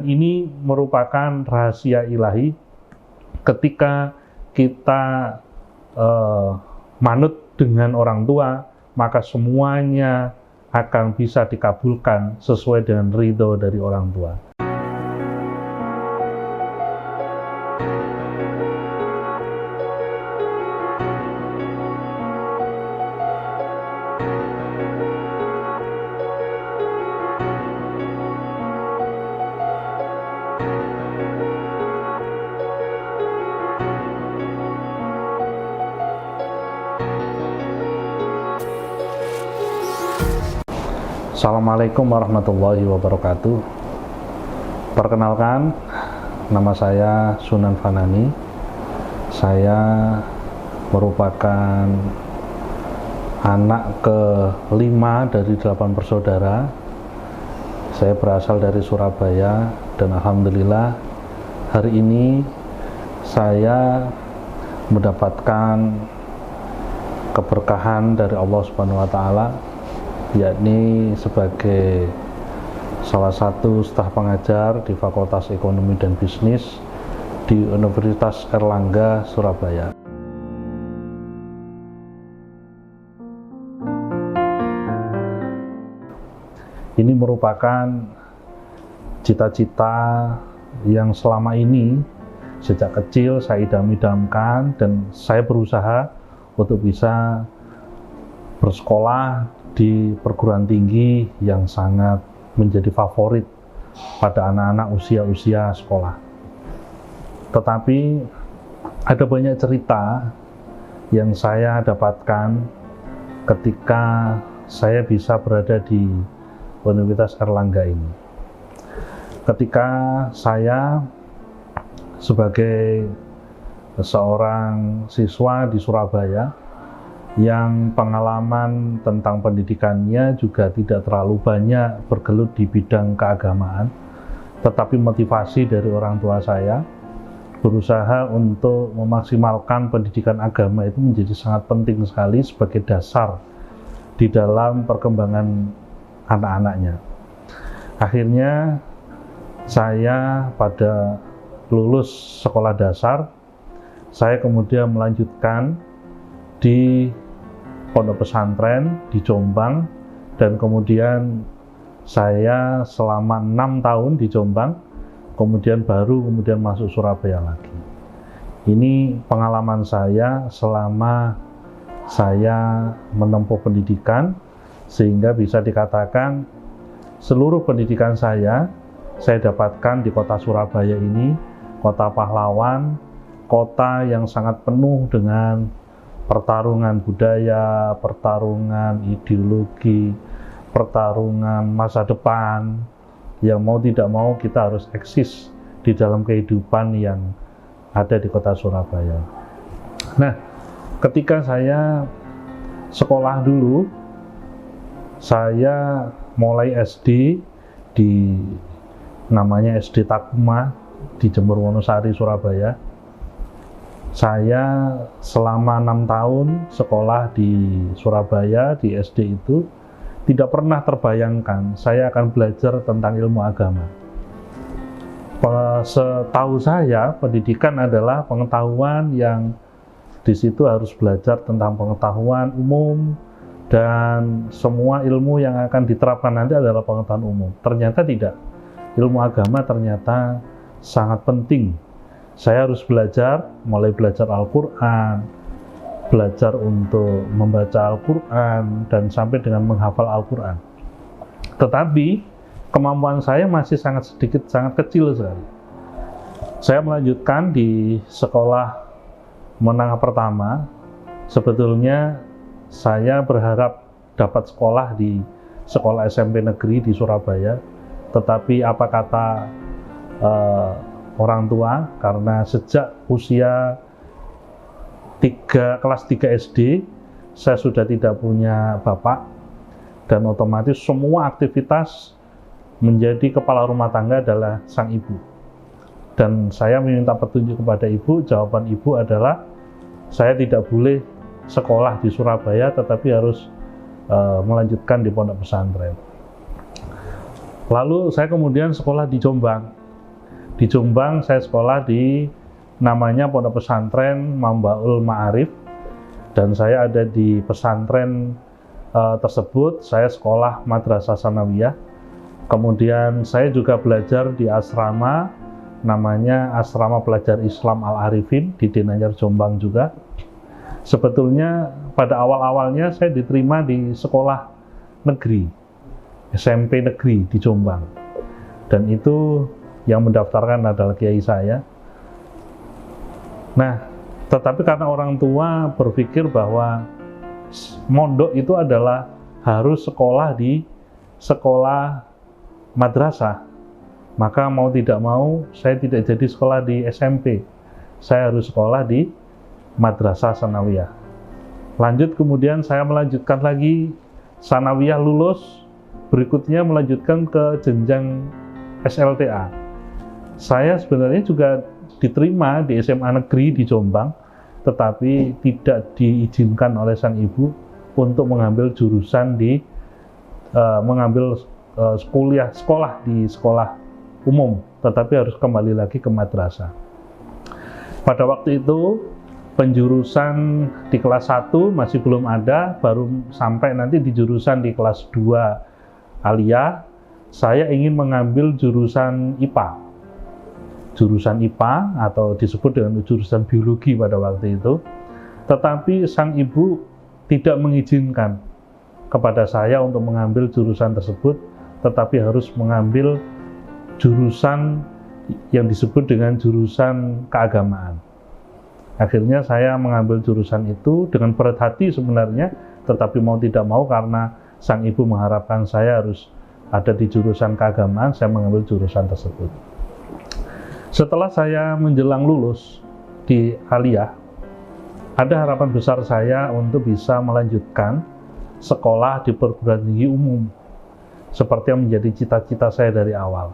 Dan ini merupakan rahasia ilahi ketika kita manut dengan orang tua, maka semuanya akan bisa dikabulkan sesuai dengan ridho dari orang tua. Assalamualaikum warahmatullahi wabarakatuh. Perkenalkan, nama saya Sunan Fanani. Saya merupakan anak ke-5 dari 8 bersaudara. Saya berasal dari Surabaya dan alhamdulillah hari ini saya mendapatkan keberkahan dari Allah Subhanahu wa taala, yakni sebagai salah satu staf pengajar di Fakultas Ekonomi dan Bisnis di Universitas Airlangga, Surabaya. Ini merupakan cita-cita yang selama ini sejak kecil saya idam-idamkan, dan saya berusaha untuk bisa bersekolah di perguruan tinggi yang sangat menjadi favorit pada anak-anak usia-usia sekolah. Tetapi ada banyak cerita yang saya dapatkan ketika saya bisa berada di Universitas Airlangga ini. Ketika saya sebagai seorang siswa di Surabaya yang pengalaman tentang pendidikannya juga tidak terlalu banyak bergelut di bidang keagamaan, tetapi motivasi dari orang tua saya berusaha untuk memaksimalkan pendidikan agama itu menjadi sangat penting sekali sebagai dasar di dalam perkembangan anak-anaknya. Akhirnya saya pada lulus sekolah dasar, saya kemudian melanjutkan di pondok pesantren di Jombang, dan kemudian saya selama 6 tahun di Jombang, kemudian masuk Surabaya lagi. Ini pengalaman saya selama saya menempuh pendidikan, sehingga bisa dikatakan seluruh pendidikan saya dapatkan di kota Surabaya ini, kota pahlawan, kota yang sangat penuh dengan pertarungan budaya, pertarungan ideologi, pertarungan masa depan, yang mau tidak mau kita harus eksis di dalam kehidupan yang ada di kota Surabaya. Nah, ketika saya sekolah dulu, saya mulai SD di namanya SD Takuma di Jember Wonosari, Surabaya. Saya selama 6 tahun sekolah di Surabaya, di SD itu, tidak pernah terbayangkan saya akan belajar tentang ilmu agama. Setahu saya, pendidikan adalah pengetahuan yang di situ harus belajar tentang pengetahuan umum, dan semua ilmu yang akan diterapkan nanti adalah pengetahuan umum. Ternyata tidak. Ilmu agama ternyata sangat penting. Saya harus belajar, mulai belajar Al-Quran, belajar untuk membaca Al-Quran, dan sampai dengan menghafal Al-Quran. Tetapi kemampuan saya masih sangat sedikit, sangat kecil sekali. Saya melanjutkan di sekolah menengah pertama. Sebetulnya saya berharap dapat sekolah di sekolah SMP negeri di Surabaya, tetapi apa kata orang tua, karena sejak usia kelas 3 SD saya sudah tidak punya bapak, dan otomatis semua aktivitas menjadi kepala rumah tangga adalah sang ibu. Dan saya meminta petunjuk kepada ibu. Jawaban ibu adalah saya tidak boleh sekolah di Surabaya, tetapi harus melanjutkan di pondok pesantren. Lalu saya kemudian sekolah di Jombang. Di Jombang saya sekolah di namanya Pondok Pesantren Mambaul Ma'arif, dan saya ada di pesantren tersebut. Saya sekolah Madrasah Sanawiyah. Kemudian saya juga belajar di asrama namanya Asrama Pelajar Islam Al-Arifin di Denanyar Jombang juga. Sebetulnya pada awal-awalnya saya diterima di sekolah negeri, SMP negeri di Jombang, dan itu yang mendaftarkan adalah kiai saya. Nah, tetapi karena orang tua berpikir bahwa mondok itu adalah harus sekolah di sekolah madrasah, maka mau tidak mau saya tidak jadi sekolah di SMP, saya harus sekolah di Madrasah Sanawiyah. Lanjut, kemudian saya melanjutkan lagi Sanawiyah, lulus, berikutnya melanjutkan ke jenjang SLTA. Saya sebenarnya juga diterima di SMA negeri di Jombang, tetapi tidak diizinkan oleh sang ibu untuk mengambil jurusan di sekolah di sekolah umum, tetapi harus kembali lagi ke madrasah. Pada waktu itu penjurusan di kelas 1 masih belum ada, baru sampai nanti di jurusan di kelas 2 aliyah. Saya ingin mengambil jurusan IPA. Jurusan IPA atau disebut dengan jurusan biologi pada waktu itu. Tetapi sang ibu tidak mengizinkan kepada saya untuk mengambil jurusan tersebut, tetapi harus mengambil jurusan yang disebut dengan jurusan keagamaan. Akhirnya saya mengambil jurusan itu dengan berat hati sebenarnya, tetapi mau tidak mau karena sang ibu mengharapkan saya harus ada di jurusan keagamaan, saya mengambil jurusan tersebut. Setelah saya menjelang lulus di aliyah, ada harapan besar saya untuk bisa melanjutkan sekolah di perguruan tinggi umum, seperti yang menjadi cita-cita saya dari awal.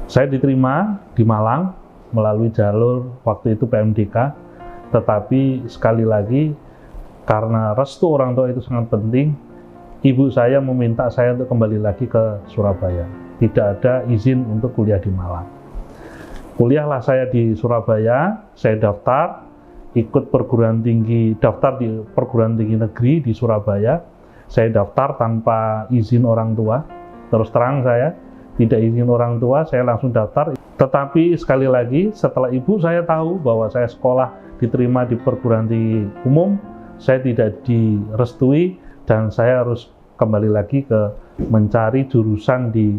Saya diterima di Malang melalui jalur waktu itu PMDK, tetapi sekali lagi karena restu orang tua itu sangat penting, ibu saya meminta saya untuk kembali lagi ke Surabaya. Tidak ada izin untuk kuliah di Malang. Kuliahlah saya di Surabaya, saya daftar, ikut perguruan tinggi, daftar di perguruan tinggi negeri di Surabaya. Saya daftar tanpa izin orang tua, terus terang saya tidak izin orang tua, saya langsung daftar. Tetapi sekali lagi, setelah ibu saya tahu bahwa saya sekolah diterima di perguruan tinggi umum, saya tidak direstui dan saya harus kembali lagi ke mencari jurusan di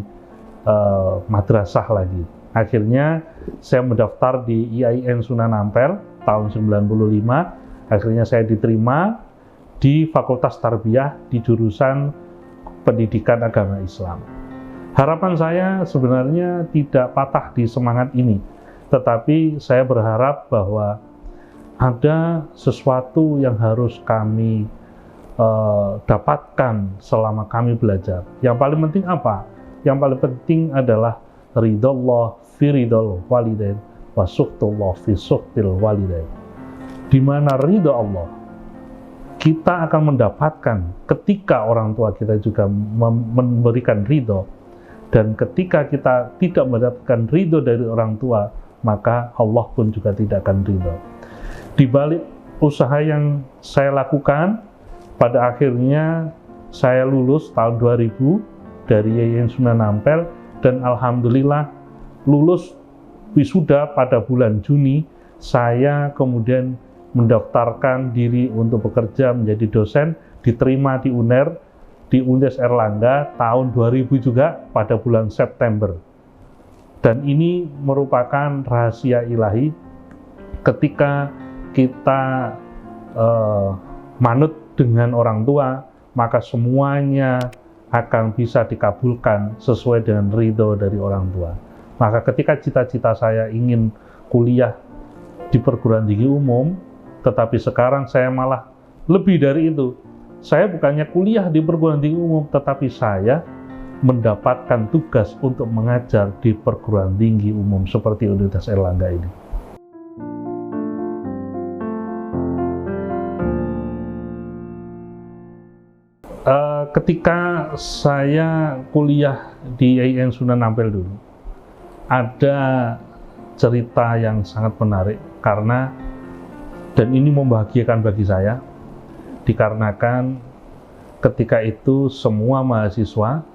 madrasah lagi. Akhirnya saya mendaftar di IAIN Sunan Ampel tahun 95. Akhirnya saya diterima di Fakultas Tarbiyah di jurusan Pendidikan Agama Islam. Harapan saya sebenarnya tidak patah di semangat ini, tetapi saya berharap bahwa ada sesuatu yang harus kami dapatkan selama kami belajar. Yang paling penting apa? Yang paling penting adalah ridallah fi ridal walidain wa suhtullah fi suhtil walidain. Di mana ridha Allah kita akan mendapatkan ketika orang tua kita juga memberikan ridho, dan ketika kita tidak mendapatkan ridho dari orang tua, maka Allah pun juga tidak akan ridho. Di balik usaha yang saya lakukan, pada akhirnya saya lulus tahun 2000 dari IAIN Sunan Ampel, dan alhamdulillah lulus wisuda pada bulan Juni. Saya kemudian mendaftarkan diri untuk bekerja menjadi dosen, diterima di UNER, di Undes Erlangga tahun 2000 juga pada bulan September. Dan ini merupakan rahasia ilahi. Ketika kita manut dengan orang tua, maka semuanya akan bisa dikabulkan sesuai dengan ridho dari orang tua. Maka ketika cita-cita saya ingin kuliah di perguruan tinggi umum, tetapi sekarang saya malah lebih dari itu. Saya bukannya kuliah di perguruan tinggi umum, tetapi saya mendapatkan tugas untuk mengajar di perguruan tinggi umum seperti Universitas Erlangga ini. Ketika saya kuliah di IAIN Sunan Ampel dulu, ada cerita yang sangat menarik dan ini membahagiakan bagi saya, dikarenakan ketika itu semua mahasiswa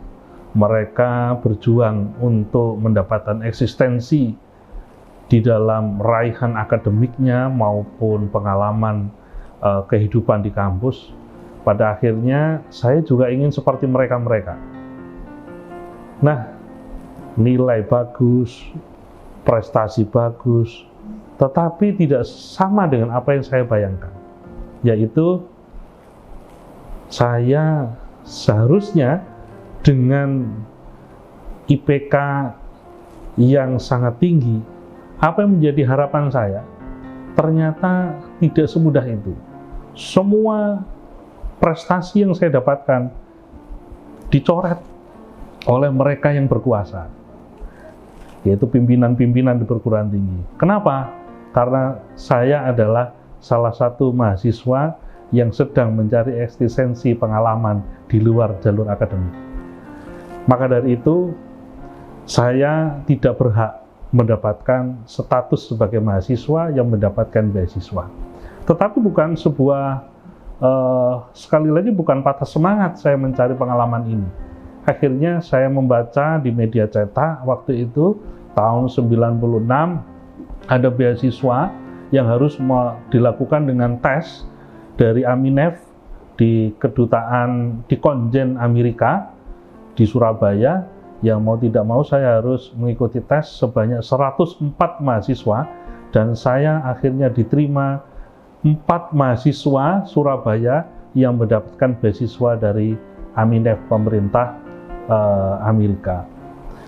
mereka berjuang untuk mendapatkan eksistensi di dalam raihan akademiknya maupun pengalaman kehidupan di kampus. Pada akhirnya saya juga ingin seperti mereka-mereka. Nah, nilai bagus, prestasi bagus, tetapi tidak sama dengan apa yang saya bayangkan, yaitu saya seharusnya dengan IPK yang sangat tinggi, apa yang menjadi harapan saya ternyata tidak semudah itu. Semua prestasi yang saya dapatkan dicoret oleh mereka yang berkuasa, yaitu pimpinan-pimpinan di perguruan tinggi. Kenapa? Karena saya adalah salah satu mahasiswa yang sedang mencari eksistensi pengalaman di luar jalur akademik. Maka dari itu, saya tidak berhak mendapatkan status sebagai mahasiswa yang mendapatkan beasiswa. Tetapi bukan sebuah, sekali lagi bukan patah semangat saya mencari pengalaman ini. Akhirnya saya membaca di media cetak waktu itu, tahun 96, ada beasiswa yang harus dilakukan dengan tes dari Aminef di kedutaan, di konjen Amerika di Surabaya, yang mau tidak mau saya harus mengikuti tes sebanyak 104 mahasiswa, dan saya akhirnya diterima 4 mahasiswa Surabaya yang mendapatkan beasiswa dari Aminef pemerintah Amerika.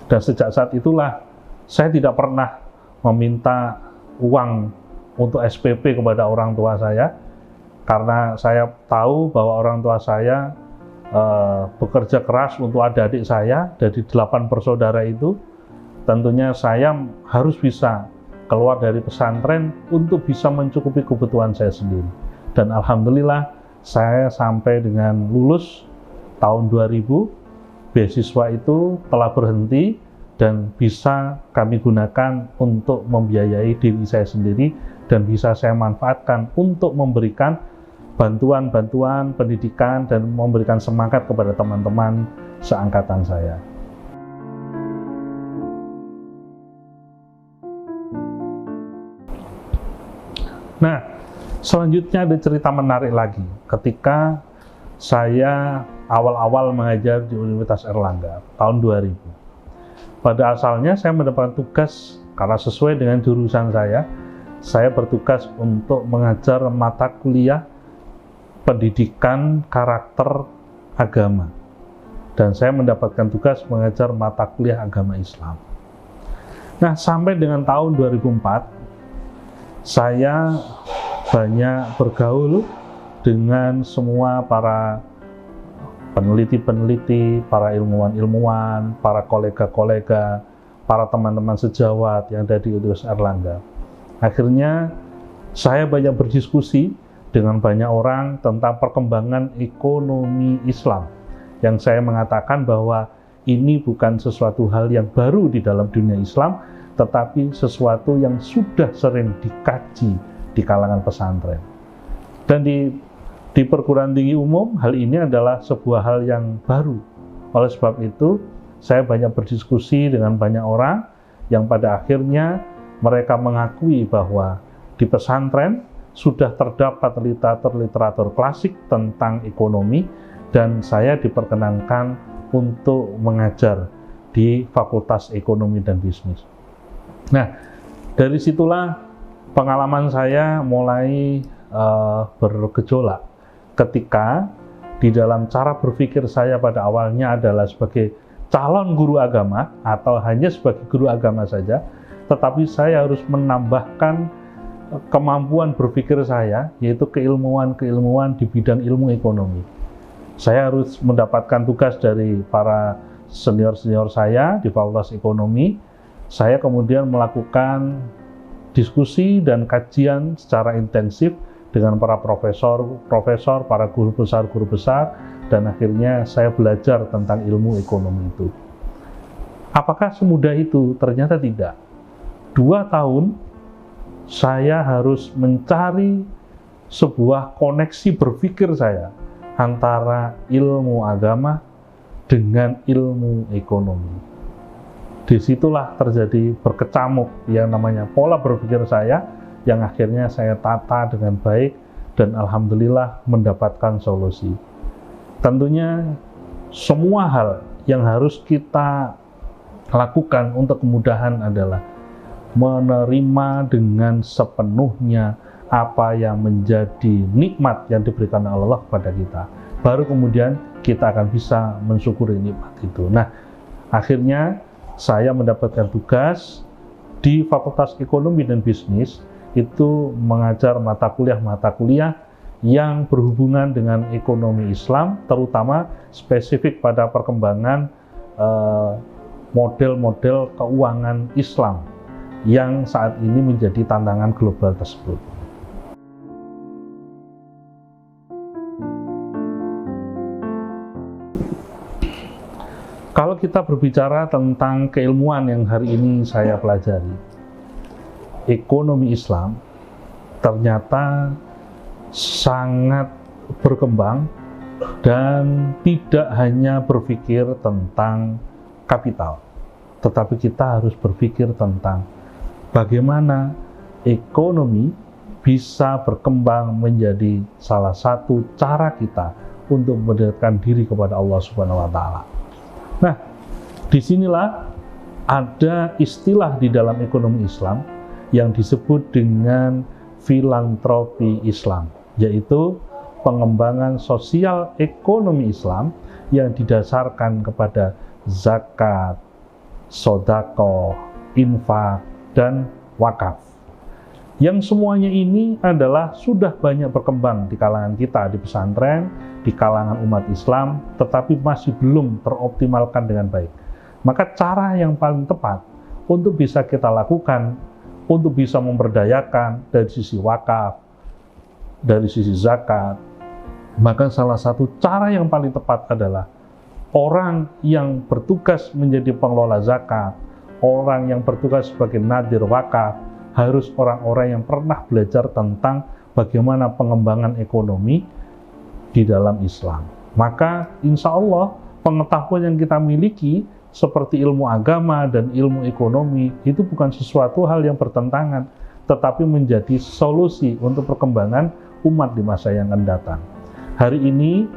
Dan sejak saat itulah saya tidak pernah meminta uang untuk SPP kepada orang tua saya, karena saya tahu bahwa orang tua saya bekerja keras untuk adik-adik saya. Dari 8 bersaudara itu, tentunya saya harus bisa keluar dari pesantren untuk bisa mencukupi kebutuhan saya sendiri. Dan alhamdulillah saya sampai dengan lulus tahun 2000, beasiswa itu telah berhenti dan bisa kami gunakan untuk membiayai diri saya sendiri, dan bisa saya manfaatkan untuk memberikan bantuan-bantuan pendidikan dan memberikan semangat kepada teman-teman seangkatan saya. Nah, selanjutnya ada cerita menarik lagi ketika saya awal-awal mengajar di Universitas Airlangga tahun 2000. Pada asalnya saya mendapatkan tugas, karena sesuai dengan jurusan saya bertugas untuk mengajar mata kuliah pendidikan karakter agama, dan saya mendapatkan tugas mengajar mata kuliah agama Islam. Nah, sampai dengan tahun 2004 saya banyak bergaul dengan semua para peneliti-peneliti, para ilmuwan-ilmuwan, para kolega-kolega, para teman-teman sejawat yang ada di Universitas Airlangga. Akhirnya saya banyak berdiskusi dengan banyak orang tentang perkembangan ekonomi Islam, yang saya mengatakan bahwa ini bukan sesuatu hal yang baru di dalam dunia Islam, tetapi sesuatu yang sudah sering dikaji di kalangan pesantren. Dan di perguruan tinggi umum, hal ini adalah sebuah hal yang baru. Oleh sebab itu, saya banyak berdiskusi dengan banyak orang yang pada akhirnya mereka mengakui bahwa di pesantren sudah terdapat literatur klasik tentang ekonomi, dan saya diperkenankan untuk mengajar di Fakultas Ekonomi dan Bisnis. Nah, dari situlah pengalaman saya mulai bergejolak, ketika di dalam cara berpikir saya pada awalnya adalah sebagai calon guru agama atau hanya sebagai guru agama saja, tetapi saya harus menambahkan kemampuan berpikir saya, yaitu keilmuan-keilmuan di bidang ilmu ekonomi. Saya harus mendapatkan tugas dari para senior-senior saya di Fakultas Ekonomi. Saya kemudian melakukan diskusi dan kajian secara intensif dengan para profesor, para guru besar, dan akhirnya saya belajar tentang ilmu ekonomi itu. Apakah semudah itu? Ternyata tidak. 2 tahun saya harus mencari sebuah koneksi berpikir saya antara ilmu agama dengan ilmu ekonomi. Disitulah terjadi berkecamuk yang namanya pola berpikir saya, yang akhirnya saya tata dengan baik dan alhamdulillah mendapatkan solusi. Tentunya semua hal yang harus kita lakukan untuk kemudahan adalah menerima dengan sepenuhnya apa yang menjadi nikmat yang diberikan Allah kepada kita. Baru kemudian kita akan bisa mensyukuri nikmat itu. Nah, akhirnya saya mendapatkan tugas di Fakultas Ekonomi dan Bisnis, itu mengajar mata kuliah yang berhubungan dengan ekonomi Islam, terutama spesifik pada perkembangan model-model keuangan Islam yang saat ini menjadi tantangan global tersebut. Kalau kita berbicara tentang keilmuan yang hari ini saya pelajari, ekonomi Islam ternyata sangat berkembang dan tidak hanya berpikir tentang kapital, tetapi kita harus berpikir tentang bagaimana ekonomi bisa berkembang menjadi salah satu cara kita untuk mendekatkan diri kepada Allah Subhanahu wa Ta'ala. Nah, disinilah ada istilah di dalam ekonomi Islam yang disebut dengan filantropi Islam, yaitu pengembangan sosial ekonomi Islam yang didasarkan kepada zakat, sedekah, infak, dan wakaf. Yang semuanya ini adalah sudah banyak berkembang di kalangan kita, di pesantren, di kalangan umat Islam, tetapi masih belum teroptimalkan dengan baik. Maka cara yang paling tepat untuk bisa kita lakukan, untuk bisa memberdayakan dari sisi wakaf, dari sisi zakat, maka salah satu cara yang paling tepat adalah orang yang bertugas menjadi pengelola zakat, orang yang bertugas sebagai nadir wakaf, harus orang-orang yang pernah belajar tentang bagaimana pengembangan ekonomi di dalam Islam. Maka insya Allah pengetahuan yang kita miliki seperti ilmu agama dan ilmu ekonomi itu bukan sesuatu hal yang bertentangan, tetapi menjadi solusi untuk perkembangan umat di masa yang akan datang. Hari ini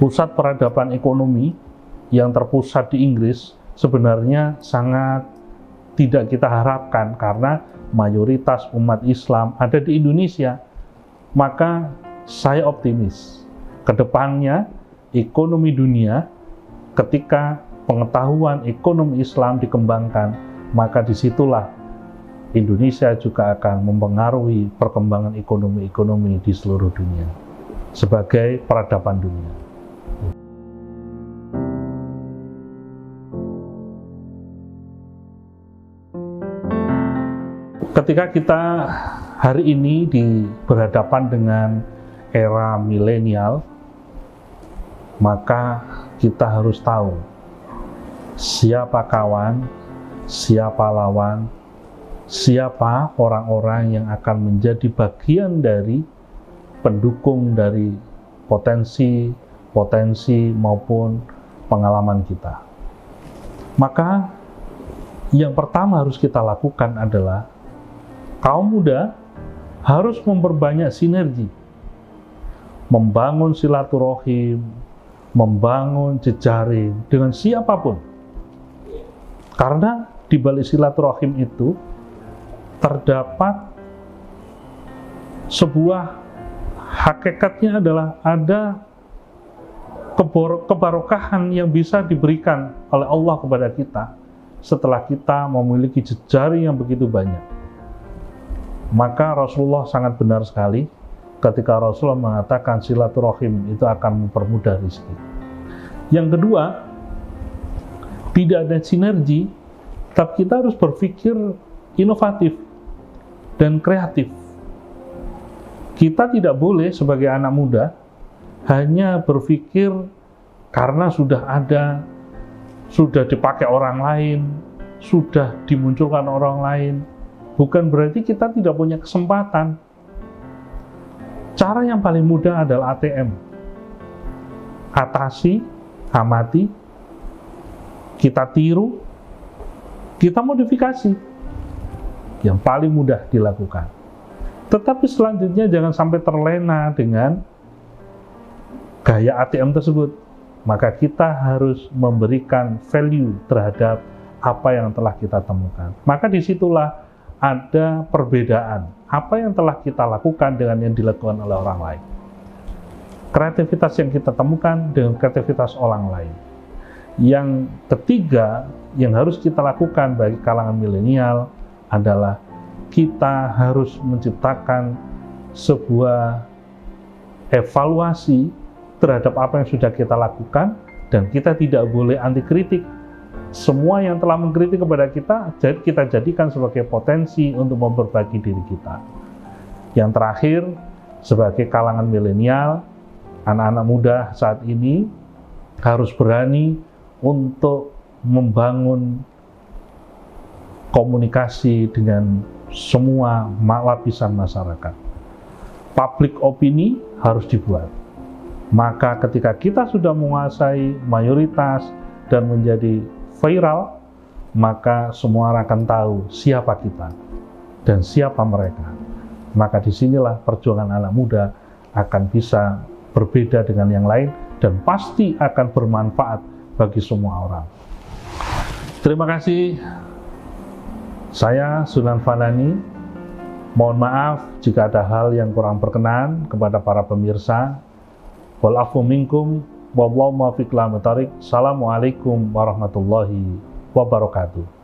pusat peradaban ekonomi yang terpusat di Inggris sebenarnya sangat tidak kita harapkan karena mayoritas umat Islam ada di Indonesia. Maka saya optimis ke depannya ekonomi dunia, ketika pengetahuan ekonomi Islam dikembangkan, maka disitulah Indonesia juga akan mempengaruhi perkembangan ekonomi di seluruh dunia sebagai peradaban dunia. Ketika kita hari ini berhadapan dengan era milenial, maka kita harus tahu siapa kawan, siapa lawan, siapa orang-orang yang akan menjadi bagian dari pendukung dari potensi maupun pengalaman kita. Maka yang pertama harus kita lakukan adalah kaum muda harus memperbanyak sinergi, membangun silaturahim, membangun jejaring dengan siapapun. Karena di balik silaturahim itu terdapat sebuah hakikatnya adalah ada kebarokahan yang bisa diberikan oleh Allah kepada kita setelah kita memiliki jejaring yang begitu banyak. Maka Rasulullah sangat benar sekali ketika Rasulullah mengatakan silaturahim itu akan mempermudah rezeki. Yang kedua, tidak ada sinergi, tapi kita harus berpikir inovatif dan kreatif. Kita tidak boleh sebagai anak muda hanya berpikir karena sudah ada sudah dipakai orang lain, sudah dimunculkan orang lain, bukan berarti kita tidak punya kesempatan. Cara yang paling mudah adalah ATM. Atasi, amati, kita tiru, kita modifikasi. Yang paling mudah dilakukan. Tetapi selanjutnya jangan sampai terlena dengan gaya ATM tersebut. Maka kita harus memberikan value terhadap apa yang telah kita temukan. Maka disitulah ada perbedaan apa yang telah kita lakukan dengan yang dilakukan oleh orang lain. Kreativitas yang kita temukan dengan kreativitas orang lain. Yang ketiga yang harus kita lakukan bagi kalangan milenial adalah kita harus menciptakan sebuah evaluasi terhadap apa yang sudah kita lakukan, dan kita tidak boleh anti kritik. Semua yang telah mengkritik kepada kita jadikan sebagai potensi untuk memperbaiki diri kita. Yang terakhir, sebagai kalangan milenial, anak-anak muda saat ini harus berani untuk membangun komunikasi dengan semua lapisan masyarakat. Public opini harus dibuat. Maka ketika kita sudah menguasai mayoritas dan menjadi viral, maka semua orang akan tahu siapa kita dan siapa mereka. Maka disinilah perjuangan anak muda akan bisa berbeda dengan yang lain dan pasti akan bermanfaat bagi semua orang. Terima kasih. Saya Sunan Fanani. Mohon maaf jika ada hal yang kurang berkenan kepada para pemirsa. Wal afu minkum wallahu muwaffiq ila thoriq. Assalamualaikum warahmatullahi wabarakatuh.